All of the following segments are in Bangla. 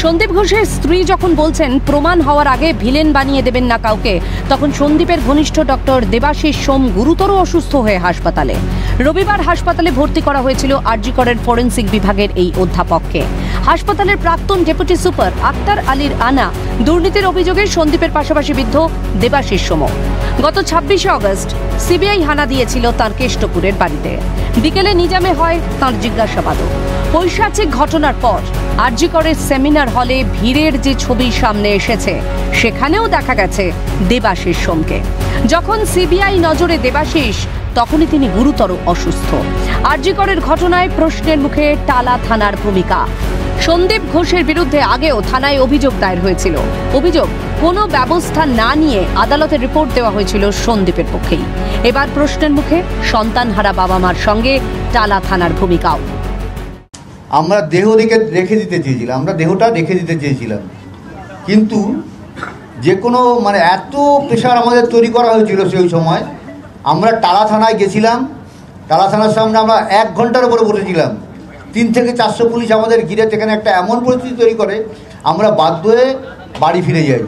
সন্দীপ ঘোষের স্ত্রী যখন বলছেন প্রমাণ হওয়ার আগে ভিলেন বানিয়ে দেবেন না কাউকে, তখন সন্দীপের ঘনিষ্ঠ ডক্টর দেবাশিস সোম গুরুতর অসুস্থ হয়ে হাসপাতালে। রবিবার হাসপাতালে ভর্তি করা হয়েছিল আরজি করের ফরেন্সিক বিভাগের এই অধ্যাপককে। হাসপাতালের প্রাক্তন ডেপুটি সুপার আক্তার আলীর আনা দুর্নীতির অভিযোগে সন্দীপের পাশাপাশি বিদ্ধ দেবাশিস সোম। গত 26শে আগস্ট সিবিআই হানা দিয়েছিল তাঁর কেষ্টপুরের বাড়িতে। বিকেলে নিজামে হয় তাঁর জিজ্ঞাসাবাদও। পৈশাচিক ঘটনার পর আরজি করের সেমিনার হলে ভিড়ের যে ছবি সামনে এসেছে, সেখানেও দেখা গেছে দেবাশিস সোমকে। যখন সিবিআই নজরে দেবাশিস, তখনই তিনি গুরুতর অসুস্থ। আরজি করের ঘটনায় প্রশ্নের মুখে টালা থানার ভূমিকা। সন্দীপ ঘোষের বিরুদ্ধে আগেও থানায় অভিযোগ দায়ের হয়েছিল। অভিযোগ, কোনো ব্যবস্থা না নিয়ে আদালতে রিপোর্ট দেওয়া হয়েছিল সন্দীপের পক্ষেই। এবার প্রশ্নের মুখে সন্তানহারা বাবা মার সঙ্গে টালা থানার ভূমিকাও। আমরা রেখে দিতে চেয়েছিলাম, দেহটা রেখে দিতে চেয়েছিলাম, কিন্তু যে কোনো এত প্রেশার আমাদের তৈরি করা হয়েছিল সেই সময়। আমরা টালা থানায় গেছিলাম, টালা থানার সামনে আমরা 1 ঘন্টার উপরে বসেছিলাম। 3 থেকে 400 পুলিশ আমাদের ঘিরে সেখানে একটা এমন পরিস্থিতি তৈরি করে আমরা বাধ্য হয়ে বাড়ি ফিরে যাই।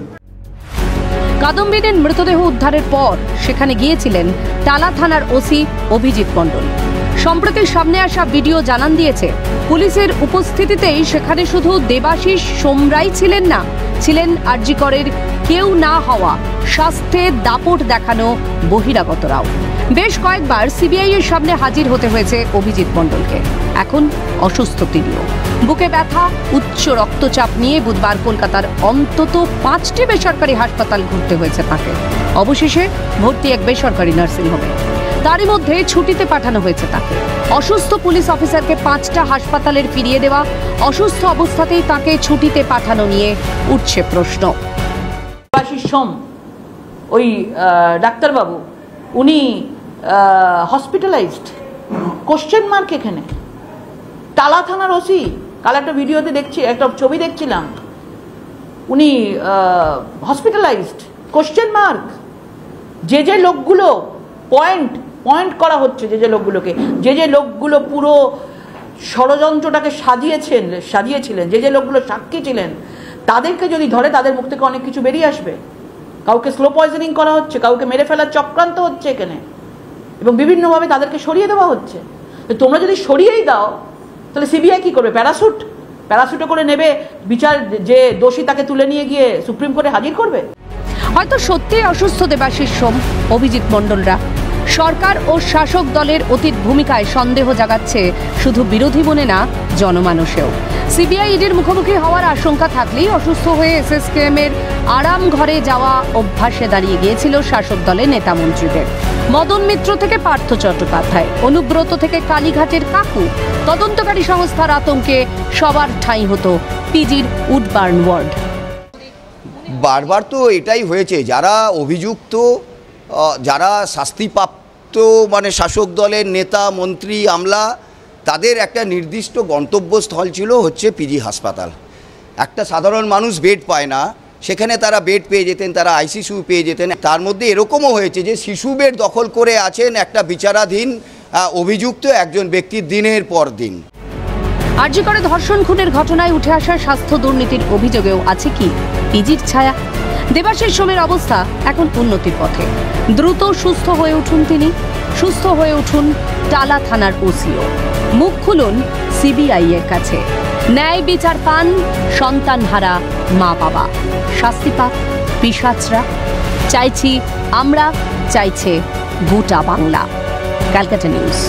কাদম্বিনীর মৃতদেহ উদ্ধারের পর সেখানে গিয়েছিলেন টালা থানার ওসি অভিজিৎ মণ্ডল। সম্প্রতি সামনে আসা ভিডিও জানান দিয়েছে, পুলিশের উপস্থিতিতেই সেখানে শুধু দেবাশিস সোমরাই ছিলেন না, ছিলেন আরজি করের কেউ না হওয়া স্বাস্থ্যের দাপট দেখানো বহিরাগতরাও। বেশ কয়েকবার সিবিআই এর সামনে হাজির হতে হয়েছে অভিজিৎ মণ্ডলকে। এখন অসুস্থ তিনিও। বুকে ব্যথা, উচ্চ রক্তচাপ নিয়ে বুধবার কলকাতার অন্তত 5টি বেসরকারি হাসপাতাল ঘুরতে হয়েছে তাকে। অবশেষে ভর্তি এক বেসরকারি নার্সিংহোমে। তারই মধ্যে ছুটিতে পাঠানো হয়েছে তাকে। অসুস্থ পুলিশ অফিসারকে 5টা হাসপাতালের ফিরিয়ে দেওয়া, অসুস্থ অবস্থাতেই তাকে ছুটিতে পাঠানো নিয়ে উঠছে প্রশ্ন। দেবাশিস সোম, ওই ডাক্তারবাবু, উনি হসপিটালাইজড, কোশ্চেন মার্ক এখানে। টালা থানার ওসি, কাল একটা ভিডিওতে দেখছি, একটা ছবি দেখছিলাম, উনি হসপিটালাইজড, কোশ্চেন মার্ক। যে লোকগুলো পয়েন্ট করা হচ্ছে, যে লোকগুলোকে, যে লোকগুলো পুরো ষড়যন্ত্রটাকে সাজিয়েছিলেন, যে লোকগুলো সাক্ষী ছিলেন, তাদেরকে যদি ধরে তাদের মুখ থেকে অনেক কিছু বেরিয়ে আসবে। কাউকে স্লো পয়জনিং করা হচ্ছে, কাউকে মেরে ফেলার চক্রান্ত হচ্ছে এখানে, এবং বিভিন্নভাবে তাদেরকে সরিয়ে দেওয়া হচ্ছে। তোমরা যদি সরিয়েই দাও, তাহলে সিবিআই কি করবে? প্যারাশুটে করে নেবে, বিচার যে দোষী তাকে তুলে নিয়ে গিয়ে সুপ্রিম কোর্টে হাজির করবে। হয়তো সত্যিই অসুস্থ দেবাশিস সোম, অভিজিৎ মণ্ডলরা। সরকার ও শাসক দলের অতীত ভূমিকায় সন্দেহ জাগাচ্ছে শুধু বিরোধী মনে না, জনমানসেও। সিবিআই ইডির মুখোমুখি হওয়ার আশঙ্কা থাকলেই অসুস্থ হয়ে এসএসকেএম এর আরাম ঘরে যাওয়া অভ্যাসে দাঁড়িয়ে গিয়েছিল শাসক দলের নেতা মন্ত্রীদের। মদন মিত্র থেকে পার্থ চট্টোপাধ্যায়, অনুব্রত থেকে কালীঘাটের কাকু, তদন্তকারী সংস্থার আতঙ্কে সবার ঠাঁই হতো পিজির উডবার্ন ওয়ার্ড। বারবার তো এটাই হয়েছে, যারা অভিযুক্ত, যারা শাস্তিপ্রাপ্ত শাসক দলের নেতা মন্ত্রী আমলা, তাদের একটা নির্দিষ্ট গন্তব্যস্থল ছিল হচ্ছে পিজি হাসপাতাল। একটা সাধারণ মানুষ বেড পায় না, সেখানে তারা বেড পেয়ে যেতেন, তারা আইসিইউ পেয়ে যেতেন। তার মধ্যে এরকমও হয়েছে যে শিশু বেড দখল করে আছেন একটা বিচারাধীন অভিযুক্ত একজন ব্যক্তির দিনের পর দিন। আরজি করে ধর্ষণ খুনের ঘটনায় উঠে আসা স্বাস্থ্য দুর্নীতির অভিযোগেও আছে কি পিজির ছায়া? দেবাশিস সোমের অবস্থা এখন উন্নতির পথে। দ্রুত সুস্থ হয়ে উঠুন তিনি, সুস্থ হয়ে উঠুন টালা থানার ওসিও। মুখ খুলুন সিবিআই এর কাছে। ন্যায় বিচার পান সন্তানহারা মা বাবা। শাস্তি পাক পিশাচরা। চাইছি আমরা, চাইছে গোটা বাংলা। ক্যালকাটা নিউজ।